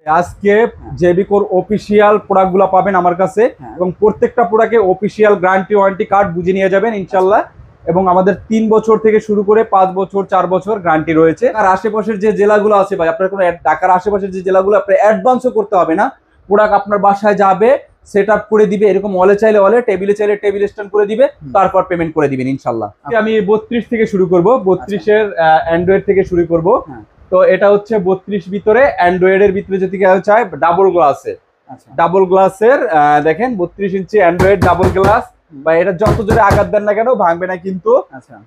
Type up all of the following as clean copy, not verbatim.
আজকে জেবিকোর অফিসিয়াল প্রোডাক্টগুলো পাবেন আমার কাছে এবং প্রত্যেকটা প্রোডাক্টে অফিসিয়াল গ্যারান্টি ওয়ারেন্টি কার্ড বুঝে নিয়ে যাবেন ইনশাআল্লাহ। এবং আমাদের 3 বছর থেকে শুরু করে 5 বছর 4 বছর গ্যারান্টি রয়েছে। আর আশেপাশের যে জেলাগুলো আছে ভাই, আপনার কোনো ঢাকার আশেপাশের যে জেলাগুলো আপনার অ্যাডভান্সও করতে হবে না, প্রোডাক্ট আপনার বাসায় যাবে, সেট আপ করে দিবে, এরকম ওয়ালে চাইলে ওয়ালে, টেবিলে চাইলে টেবিল স্ট্যান্ড করে দিবে, তারপর পেমেন্ট করে দিবেন ইনশাআল্লাহ। আমি 32 থেকে শুরু করব, 32 এর অ্যান্ড্রয়েড থেকে শুরু করব। তো এটা হচ্ছে 32 ভিতরে, অ্যান্ড্রয়েড এর ভিতরে যদি কেউ চায় ডাবল গ্লাসের, ডাবল গ্লাসের দেখেন 32 ইঞ্চি অ্যান্ড্রয়েড ডাবল গ্লাস, বা এটা যত জোরে আঘাত দেন না কেন ভাঙবে না কিন্তু।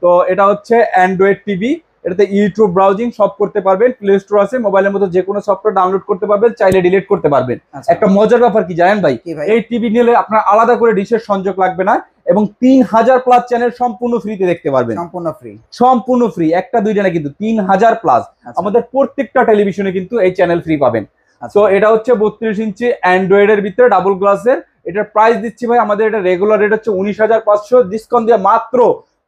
তো এটা হচ্ছে অ্যান্ড্রয়েড টিভি, এটাতে ইউটিউব ব্রাউজিং সব করতে পারবেন, প্লে স্টোর আছে, মোবাইলের মতো যে কোনো সফটওয়্যার ডাউনলোড করতে পারবেন, চাইলে ডিলিট করতে পারবেন। একটা মজার ব্যাপার কি জানেন ভাই, এই টিভি নিলে আপনার আলাদা করে ডিশের সংযোগ লাগবে না এবং 3000 প্লাস চ্যানেল সম্পূর্ণ ফ্রিতে দেখতে পারবেন। সম্পূর্ণ ফ্রি, একটা দুইটা না কিন্তু 3000 প্লাস। আমাদের প্রত্যেকটা টেলিভিশনে কিন্তু এই চ্যানেল ফ্রি পাবেন। তো এটা হচ্ছে 32 ইঞ্চি অ্যান্ড্রয়েড এর ভিতরে ডাবল গ্লাসের। এটার প্রাইস দিচ্ছি ভাই, আমাদের এটা রেগুলার রেট হচ্ছে 19,500, ডিসকাউন্ট দিয়ে মাত্র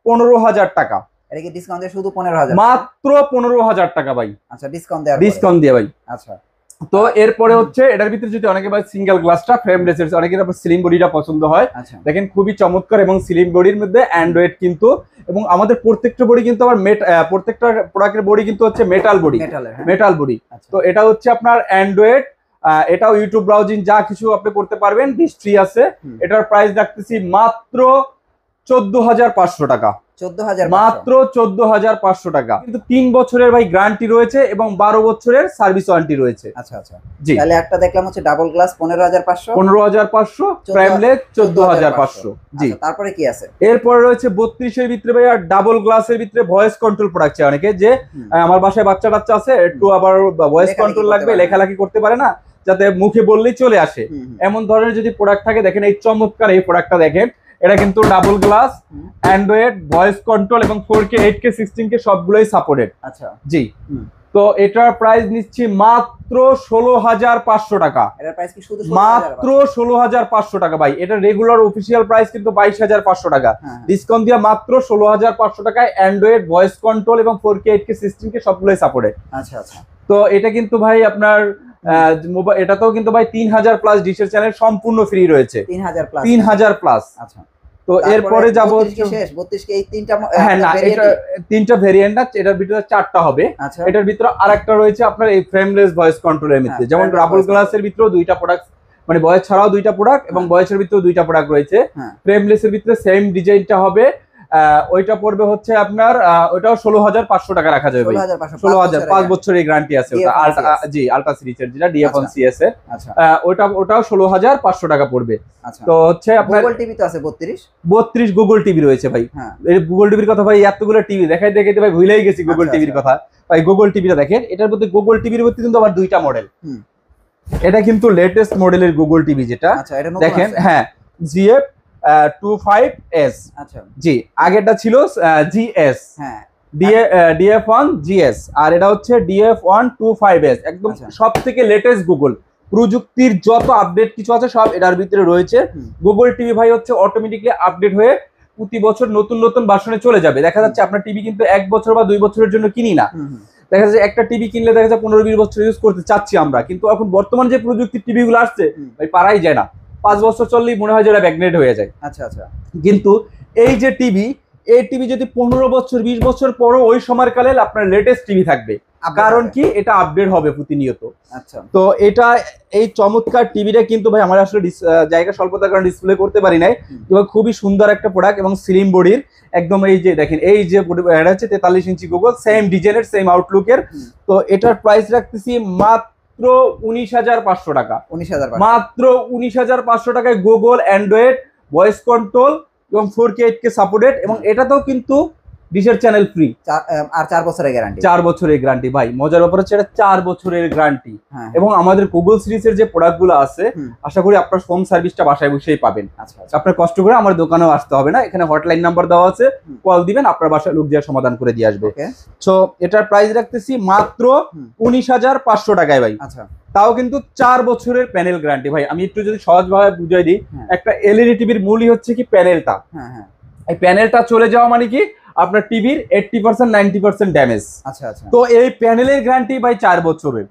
15,000 টাকা। এটা কি ডিসকাউন্ট দিয়ে শুধু 15,000? মাত্র 15,000 টাকা ভাই। আচ্ছা, ডিসকাউন্ট দিয়ে ভাই। আচ্ছা, তো এরপরে হচ্ছে এটার ভিতরে যদি অনেকে ভাই সিঙ্গেল গ্লাসটা ফ্রেমলেস, অনেকের আবার স্লিম বডিটা পছন্দ হয়। দেখেন খুবই চমৎকার এবং স্লিম বডির মধ্যে অ্যান্ড্রয়েড কিন্তু, এবং আমাদের প্রত্যেকটা বডি কিন্তু আবার প্রত্যেকটা প্রোডাক্টের বডি কিন্তু হচ্ছে মেটাল বডি, মেটাল বডি। তো এটা হচ্ছে আপনার অ্যান্ড্রয়েড, এটাও ইউটিউব ব্রাউজিং যা কিছু আপনি করতে পারবেন, হিস্ট্রি আছে। এটার প্রাইস রাখতেছি মাত্র 14,500 টাকা। মাত্র 14,500 টাকা। কিন্তু 3 বছরের ভাই গ্যারান্টি রয়েছে এবং 12 বছরের সার্ভিস ওয়ারেন্টি রয়েছে। আচ্ছা আচ্ছা, জি। তাহলে একটা দেখলাম হচ্ছে ডাবল গ্লাস 15,500, ফ্রেমলেস 14,500। জি, তারপরে কি আছে? এরপরে রয়েছে 32 এর ভিতরে ভাই, আর ডাবল গ্লাসের ভিতরে ভয়েস কন্ট্রোল প্রোডাক্ট চাই অনেকে, যে আমার বাসায় বাচ্চা টাচ্চা আছে, একটু আবার ভয়েস কন্ট্রোল লাগবে, লেখালেখি করতে পারে না, যাতে মুখে বললেই চলে আসে, এমন ধরনের যদি প্রোডাক্ট থাকে, দেখেন এই চমৎকার এই প্রোডাক্টটা দেখেন। এটা কিন্তু double glass, Android, voice control এবং 4K 8K 16K সবগুলোই সাপোর্টেড। আচ্ছা, জি। তো এটার প্রাইস নিচ্ছি মাত্র 16,500 টাকা। এটার প্রাইস কি শুধু মাত্র 16,500 টাকা ভাই। এটা রেগুলার অফিসিয়াল প্রাইস কিন্তু 22,500 টাকা, ডিসকাউন্ট দিয়ে মাত্র 16,500 টাকায় অ্যান্ড্রয়েড, ভয়েস কন্ট্রোল এবং 4K 8K 16K সবগুলোই সাপোর্টেড। আচ্ছা আচ্ছা। তো এটা কিন্তু ভাই আপনার এটাতেও কিন্তু ভাই 3000 প্লাস ডিশের চ্যানেল সম্পূর্ণ ফ্রি রয়েছে। 3000 প্লাস। আচ্ছা, তো এরপরে যাব 32 কে এই তিনটা, হ্যাঁ না, এটা তিনটা ভেরিয়েন্ট না, এটার ভিতরে 4টা হবে। এটার ভিতরে আরেকটা রয়েছে আপনার এই ফ্রেমলেস ভয়েস কন্ট্রোলের মধ্যে, যেমন ডাবল গ্লাসের ভিতরে 2টা প্রোডাক্ট, মানে ভয়েস ছাড়াও 2টা প্রোডাক্ট এবং ভয়েসের ভিতরে 2টা প্রোডাক্ট রয়েছে। ফ্রেমলেসের ভিতরে সেম ডিজাইনটা হবে, ওইটা পড়বে হচ্ছে আপনার ওইটাও 16,500 টাকা রাখা যাবে। 16,000 5 বছরের গ্যারান্টি আছে ওটা, জি, আলট্রা সিরিজের যেটা ডিএফ1 সিএস এর, ওটাও 16,500 টাকা পড়বে। তো হচ্ছে আপনার গুগল টিভি তো আছে 32 গুগল টিভি রয়েছে ভাই। এই গুগল টিভির কথা ভাই, এতগুলো টিভি দেখাইতে ভাই ভুলেই গেছি গুগল টিভির কথা ভাই। গুগল টিভিটা দেখেন, এটার মধ্যে গুগল টিভির মধ্যে কিন্তু আবার 2টা মডেল। এটা কিন্তু লেটেস্ট মডেলের গুগল টিভি যেটা দেখেন, হ্যাঁ, GF 25S। আচ্ছা, জি। আগেরটা ছিল GS, হ্যাঁ, DF1 GS, আর এটা হচ্ছে DF1 25S। একদম সব থেকে লেটেস্ট গুগল প্রযুক্তির যত আপডেট কিছু আছে সব এটার ভিতরে রয়েছে। গুগল টিভি ভাই হচ্ছে অটোমেটিকলি আপডেট হয়ে প্রতি বছর নতুন নতুন ভার্সনে চলে যাবে। দেখা যাচ্ছে আপনার টিভি কিন্তু 1 বছর বা 2 বছরের জন্য কিনি না, দেখা যাচ্ছে একটা টিভি কিনলে দেখা যাচ্ছে 15-20 বছর ইউজ করতে চাচ্ছি আমরা, কিন্তু এখন বর্তমান যে প্রযুক্তির টিভিগুলো আসছে ভাই পারাই যায় না, 5 বছর চললেই মনে হয় যে এটা ব্যাকগ্রেড হয়ে যায়। আচ্ছা আচ্ছা। কিন্তু এই যে টিভি, এই টিভি যদি 15 বছর 20 বছর পরও ওই সময়কালে আপনার লেটেস্ট টিভি থাকবে, কারণ কি এটা আপডেট হবে প্রতিনিয়ত। আচ্ছা, তো এটা এই চমৎকার টিভিটা কিন্তু ভাই আমার আসলে জায়গা স্বল্পতার কারণে ডিসপ্লে করতে পারি নাই, এবং খুবই সুন্দর একটা প্রোডাক্ট এবং স্লিম বডির একদম। এই যে দেখেন, এই যে এটা হচ্ছে 43 ইঞ্চি গুগল, সেম ডিজাইনের, সেম আউটলুকের। তো এটার প্রাইস রাখতেছি মাত্র 19,500 টাকা। মাত্র 19,500 টাকায় গুগল, অ্যান্ড্রয়েড, ভয়েস কন্ট্রোল এবং 4K 8K সাপোর্টেড, এবং এটাতেও কিন্তু ডিশের চ্যানেল ফ্রি, আর 4 বছরের গ্যারান্টি। 4 বছরের গ্যারান্টি ভাই। মজার ব্যাপার হচ্ছে এটা 4 বছরের গ্যারান্টি। এবং আমাদের গুগল সিরিজের যে প্রোডাক্টগুলো আছে, আশা করি আপনার হোম সার্ভিসটা বাসায় বসেই পাবেন। আপনার কষ্ট করে আমার দোকানেও আসতে হবে না, এখানে হটলাইন নাম্বার দেওয়া আছে, কল দিবেন, আপনার বাসায় লোক দিয়ে সমাধান করে দিয়ে আসবে। সো এটার প্রাইস রাখতেছি মাত্র 19,500 টাকায় ভাই। আচ্ছা, তাও কিন্তু 4 বছরের প্যানেল গ্যারান্টি ভাই। আমি একটু যদি সহজভাবে বুঝাই দিই, একটা এলইডি টিভির মূলই হচ্ছে কি প্যানেলটা। এই প্যানেলটা চলে যাওয়া মানে কি আপনার টিভির 80% 90% ড্যামেজ। আচ্ছা আচ্ছা। তো এই প্যানেলের গ্যারান্টি ভাই 4 বছরের।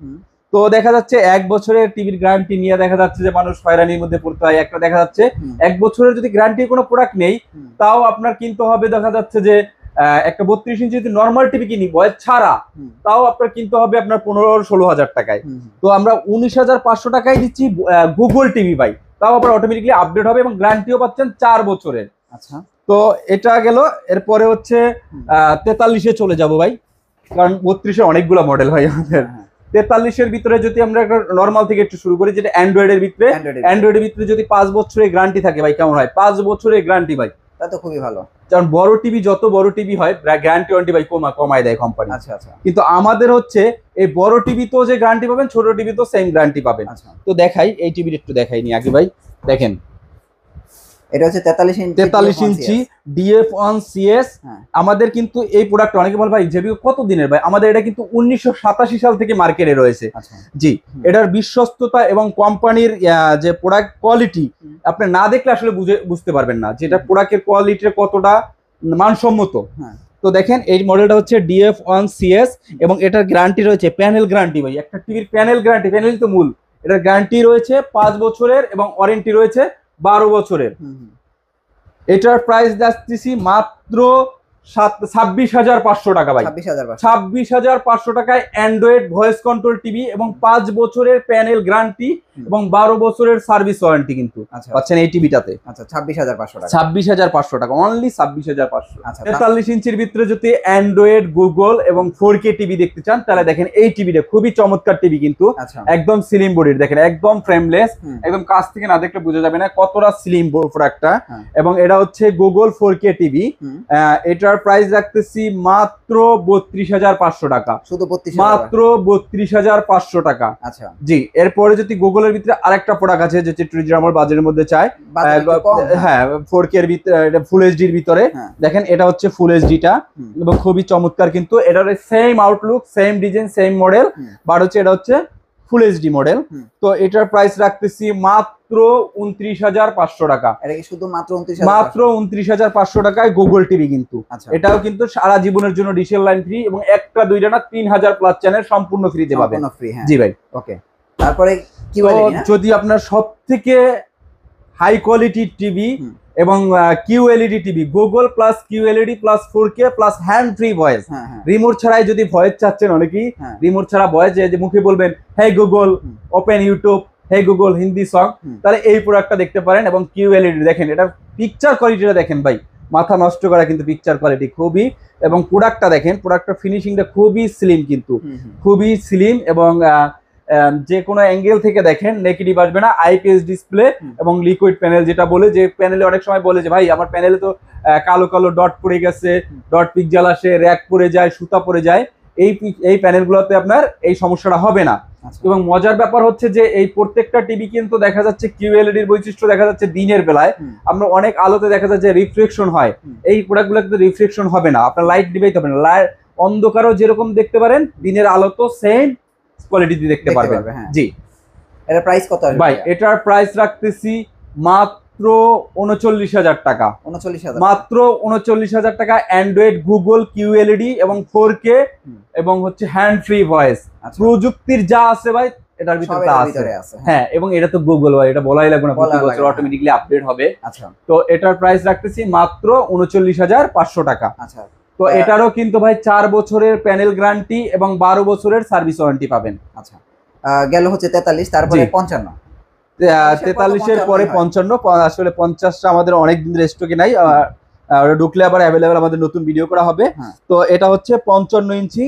তো দেখা যাচ্ছে 1 বছরের টিভির গ্যারান্টি নিয়ে দেখা যাচ্ছে যে মানুষ হয়রানির মধ্যে পড়তে হয়। একটা দেখা যাচ্ছে 1 বছরের যদি গ্যারান্টির কোনো প্রোডাক্ট নেই, তাও আপনার কিনতে হবে দেখা যাচ্ছে যে একটা 32 ইঞ্চি যদি নর্মাল টিভি কিনি বয়স ছাড়া, তাও আপনার কিনতে হবে আপনার 15-16 হাজার টাকায়। তো আমরা 19,500 টাকায় দিচ্ছি গুগল টিভি ভাই, তাও আপনার অটোমেটিকলি আপডেট হবে এবং গ্যারান্টিও পাচ্ছেন 4 বছরের। আচ্ছা, তো এটা গেল। এরপরে হচ্ছে 43-এ চলে যাব ভাই, কারণ 32-এ অনেকগুলো মডেল হয় আমাদের। 43-এর ভিতরে যদি আমরা নর্মাল থেকে একটু শুরু করি, যেটা অ্যান্ড্রয়েডের ভিতরে, অ্যান্ড্রয়েডের ভিতরে যদি 5 বছরের গ্যারান্টি থাকে ভাই কেমন হয়? 5 বছরের গ্যারান্টি ভাই, তা তো খুবই ভালো। কারণ বড় টিভি, যত বড় টিভি হয় গ্যারান্টি ওয়ারেন্টি ভাই কমায় দেয় কোম্পানি। আচ্ছা আচ্ছা। কিন্তু আমাদের হচ্ছে এই বড় টিভি তো যে গ্যারান্টি পাবেন, ছোট টিভি তো সেম গ্যারান্টি পাবেন। তো দেখাই, এই টিভির একটু দেখাইনি আগে ভাই, দেখেন এটা হচ্ছে 43 ইঞ্চি DF1CS। আমাদের কিন্তু এই প্রোডাক্ট অনেকে বলে ভাই জেবি কত দিনের ভাই, আমাদের এটা কিন্তু 1987 সাল থেকে মার্কেটে রয়েছে। জি, এটার বিশ্বস্ততা এবং কোম্পানির যে প্রোডাক্ট কোয়ালিটি আপনি না দেখলে আসলে বুঝতে পারবেন না যেটা প্রোডাক্টের কোয়ালিটি কতটা মানসম্মত। তো দেখেন এই মডেলটা হচ্ছে DF1CS এবং এটার গ্যারান্টি রয়েছে প্যানেল গ্যারান্টি ভাই, একটা টিভির প্যানেল গ্যারান্টি, প্যানেল তো মূল, এটার গ্যারান্টি রয়েছে 5 বছরের এবং ওয়ারেন্টি রয়েছে 12 বছরের। এটার প্রাইস যাচ্ছি মাত্র 26,500 টাকা ভাই, 26,500 টাকায় অ্যান্ড্রয়েড ভয়েস কন্ট্রোল টিভি এবং 5 বছরের প্যানেল গ্যারান্টি এবং 12 বছরের সার্ভিস ওয়ারেন্টি কিন্তু পাচ্ছেন এই টিভিটাতে। আচ্ছা, 26,500 টাকা, 26,500 টাকা, অনলি 26,500। 43 ইঞ্চির ভিতরে যদি অ্যান্ড্রয়েড, গুগল এবং 4K টিভি দেখতে চান তাহলে দেখেন এই টিভিটা খুবই চমৎকার টিভি কিন্তু, একদম স্লিম বডির, দেখেন একদম ফ্রেমলেস, একদম কাছ থেকে না দেখলে বোঝা যাবে না কতটা স্লিম প্রোডাক্টটা। এবং এটা হচ্ছে গুগল 4K টিভি, এটার প্রাইস রাখতেছি মাত্র 32,500 টাকা, শুধু মাত্র 32,500 টাকা। আচ্ছা জি, এরপরে যদি গুগলের ভিতরে আরেকটা প্রোডাক্ট আছে যেটা ট্রিজার বাজারের মধ্যে চাই, হ্যাঁ 4K এর ভিতরে, এটা ফুল এইচডি এর ভিতরে, দেখেন এটা হচ্ছে ফুল এইচডি টা এবং খুবই চমৎকার কিন্তু, এটার same Outlook, same design, same model, but হচ্ছে এটা হচ্ছে ফুল এইচডি মডেল। তো এটার প্রাইস রাখতেছি মাত্র 29,500 টাকা। এটা কি শুধু মাত্র 29,500 টাকায় গুগল টিভি কিন্তু। এটাও কিন্তু সারা জীবনের জন্য ডিশেল লাইন ফ্রি এবং একটা দুইটা না 3,000 প্লাস চ্যানেল সম্পূর্ণ ফ্রিতে পাবেন। জি ভাই, ওকে। তারপরে যদি আপনার সবথেকে হাই কোয়ালিটি টিভি এবং QLED TV, Google plus QLED plus 4K plus hand free voice, remote ছাড়াই যদি ভয়েস চাচ্ছেন, অনেকেই রিমোট ছাড়া ভয়েস যে মুখে বলবেন hey Google open YouTube, hey Google Hindi song, তাহলে এই প্রোডাক্টটা দেখতে পারেন। এবং QLED দেখেন, এটা পিকচার কোয়ালিটিটা দেখেন ভাই, মাথা নষ্ট করা কিন্তু পিকচার কোয়ালিটি খুবই, এবং প্রোডাক্টটা দেখেন, প্রোডাক্টটা ফিনিশিংটা খুবই স্লিম কিন্তু, খুবই স্লিম এবং যে কোনো অ্যাঙ্গেল থেকে দেখেন নেগেটিভ আসবে না। IPS ডিসপ্লে এবং লিকুইড প্যানেল, যেটা বলে যে প্যানেলে অনেক সময় বলে যে ভাই আমার প্যানেলে তো কালো কালো ডট পড়ে গেছে, ডট পিকজাল আসে, র্যাক পড়ে যায়, সুতা পড়ে যায়, এই প্যানেলগুলোতে আপনার এই সমস্যাটা হবে না। এবং মজার ব্যাপার হচ্ছে যে এই প্রত্যেকটা টিভি কিন্তু দেখা যাচ্ছে QLED এর বৈশিষ্ট্য দেখা যাচ্ছে দিনের বেলায় আমরা অনেক আলোতে দেখা যাচ্ছে রিফ্লেকশন হয়, এই প্রোডাক্টগুলো কিন্তু রিফ্লেকশন হবে না, আপনার লাইট দিবেই হবে না, অন্ধকারও যেরকম দেখতে পারেন দিনের আলো তো সেম কোয়ালিটি দেখতে পারবেন। জি, এর প্রাইস কত ভাই? এটার প্রাইস রাখতেছি মাত্র 39,000 টাকা, মাত্র 39,000 টাকা। অ্যান্ড্রয়েড, গুগল, QLED এবং 4K এবং হচ্ছে হ্যান্ড ফ্রি ভয়েস, প্রযুক্তির যা আছে ভাই এটার ভিতরে আছে। হ্যাঁ, এবং এটা তো গুগল ভাই, এটা বলাই লাগবে না, প্রতি বছর অটোমেটিক্যালি আপডেট হবে। আচ্ছা, তো এটার প্রাইস রাখতেছি মাত্র 39,500 টাকা। আচ্ছা, তো এটারও কিন্তু ভাই 4 বছরের প্যানেল গ্যারান্টি এবং 12 বছরের সার্ভিস ওয়ারেন্টি পাবেন। আচ্ছা, গেল হচ্ছে 43, তারপরে 55, 43 এর পরে 55। আসলে 50টা আমাদের অনেক দিন স্টকে নাই, ঢুকলে আবার অ্যাভেলেবেল আমাদের নতুন ভিডিও করা হবে। তো এটা হচ্ছে 55 ইঞ্চি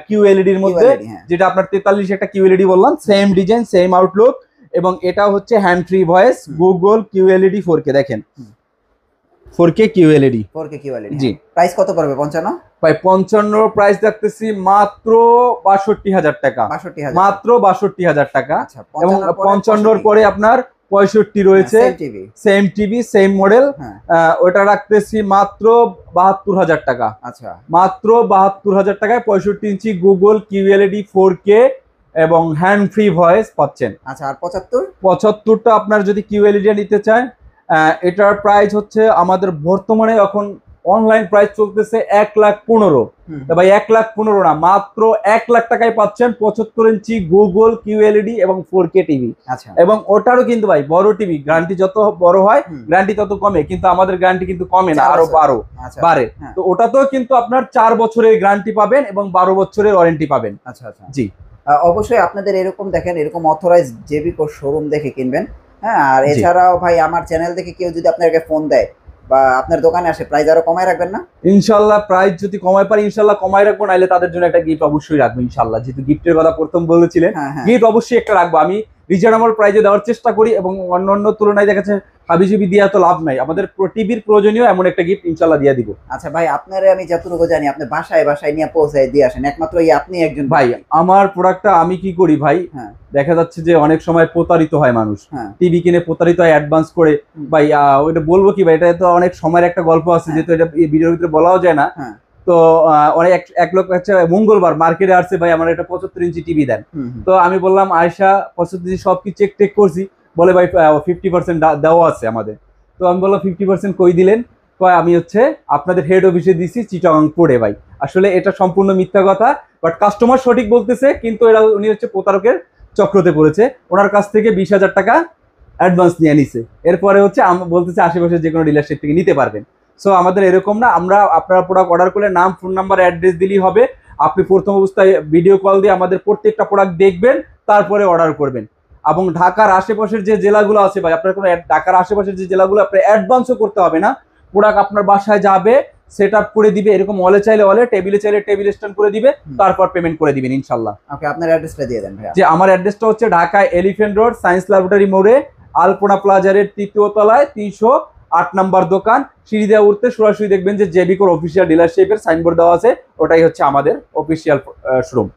QLED এর মধ্যে, যেটা আপনার 43 একটা QLED বললাম, সেম ডিজাইন, সেম আউটলুক, এবং এটা হচ্ছে hand free voice, Google QLED 4K, দেখেন 4K QLED। জি, প্রাইস কত পড়বে 55 ভাই? 55 প্রাইস রাখতেছি মাত্র 62,000 টাকা, মাত্র 62,000 টাকা। এবং 55 পরে আপনার 65 রয়েছে, সেম টিভি, সেম মডেল, ওটা রাখতেছি মাত্র 72,000 টাকা। আচ্ছা, মাত্র 72,000 টাকায় 65 ইঞ্চি গুগল QLED 4K এবং হ্যান্ড ফ্রি ভয়েস পাচ্ছেন। আচ্ছা, আর 75টা আপনার যদি QLED নিতে চায়, এটার প্রাইস হচ্ছে আমাদের বর্তমানে এখন অনলাইন প্রাইস চলতেছে 1,15,000। ভাই 1,15,000 না, মাত্র 1,00,000 টাকায় পাচ্ছেন 75 ইঞ্চি গুগল QLED এবং 4K টিভি। আচ্ছা, এবং ওটারও কিন্তু ভাই বড় টিভি, গ্যারান্টি যত বড় হয় গ্যারান্টি তত কমে, কিন্তু আমাদের গ্যারান্টি কিন্তু কমে না, আরো বাড়ে। তো ওটাতেও কিন্তু আপনার 4 বছরের গ্যারান্টি পাবেন এবং 12 বছরের ওয়ারেন্টি পাবেন। আচ্ছা আচ্ছা, জি অবশ্যই আপনাদের এরকম দেখেন, এরকম অথরাইজ জেবিকো শোরুম দেখে কিনবেন। হ্যাঁ, আর এছাড়াও ভাই আমার চ্যানেল দেখে কেউ যদি আপনাকে ফোন দেয় বা আপনার দোকানে আসে, প্রাইস আরো কমায় রাখবেন না? ইনশাল্লাহ প্রাইস যদি কমায় পারি ইনশাল্লাহ কমায় রাখবো, নাইলে তাদের জন্য একটা গিফট অবশ্যই রাখবো ইনশাল্লাহ। যেহেতু গিফটের কথা প্রথম বলেছিলেন, গিফট অবশ্যই একটা রাখবো। আমি রিজনেবল প্রাইসে দেওয়ার চেষ্টা করি এবং অন্য তুলনায় দেখা যাচ্ছে হাবিজাবি দিয়ে তো লাভ নাই, আমাদের টিভির প্রয়োজনীয় এমন একটা গিফট ইনশাল্লাহ দিয়ে দিব। আচ্ছা ভাই, আপনার আমি যতটুকু জানি আপনি বাসায় বাসায় নিয়ে পৌঁছায় দিয়ে আসেন, একমাত্র আপনি একজন। ভাই আমার প্রোডাক্টটা আমি কি করি ভাই, দেখা যাচ্ছে যে অনেক সময় প্রতারিত হয় মানুষ, টিভি কিনে প্রতারিত হয় অ্যাডভান্স করে। ভাই ওইটা বলবো কি ভাই, এটা তো অনেক সময়ের একটা গল্প আছে, যেহেতু এটা ভিডিওর ভিতরে বলাও যায় না। তো অনেক এক লোক হচ্ছে মঙ্গলবার মার্কেটে আসছে, ভাই আমার একটা 75 ইঞ্চি টিভি দেন। তো আমি বললাম আয়সা 75 ইঞ্চি সব কি চেক করছি, বলে ভাই 50% দেওয়া আছে আমাদের। তো আমি বললাম 50% কই দিলেন? আমি হচ্ছে আপনাদের হেড অফিসে দিছি চিটাগাং পড়ে। ভাই আসলে এটা সম্পূর্ণ মিথ্যা কথা, বাট কাস্টমার সঠিক বলতেছে, কিন্তু এরা উনি হচ্ছে প্রতারকের চক্রতে পড়েছে। ওনার কাছ থেকে 20,000 টাকা অ্যাডভান্স নিয়ে নিছে, এরপরে হচ্ছে বলতেছে আশেপাশে যে কোনো ডিলারশিপ থেকে নিতে পারবেন। সো আমাদের এরকম না, আমরা আপনার প্রোডাক্ট অর্ডার করলে নাম, ফোন নাম্বার, অ্যাড্রেস দিলেই হবে। আপনি প্রথম অবস্থায় ভিডিও কল দিয়ে আমাদের প্রত্যেকটা প্রোডাক্ট দেখবেন, তারপরে অর্ডার করবেন। এবং ঢাকার আশেপাশের যে জেলাগুলো আছে ভাই, আপনার কোনো ঢাকার আশেপাশের যে জেলাগুলো, আপনার অ্যাডভান্সও করতে হবে না, প্রোডাক্ট আপনার বাসায় যাবে, সেট আপ করে দিবে, এরকম ওয়ালে চাইলে ওয়ালে, টেবিলে চাইলে টেবিল স্ট্যান্ড করে দিবে, তারপর পেমেন্ট করে দিবেন ইনশাল্লাহ। ওকে, আপনার অ্যাড্রেসটা দিয়ে দেন ভাই। যে আমার অ্যাড্রেসটা হচ্ছে ঢাকায় এলিফ্যান্ট রোড, সায়েন্স ল্যাবরেটরি মোড়ে, আলপনা প্লাজারের 3য় তলায় 308 নম্বর দোকান। সিঁড়ি দিয়ে উঠতে সরাসরি দেখবেন যে জেবিকোর অফিসিয়াল ডিলারশিপের সাইনবোর্ড দেওয়া আছে, ওটাই হচ্ছে আমাদের অফিসিয়াল শোরুম।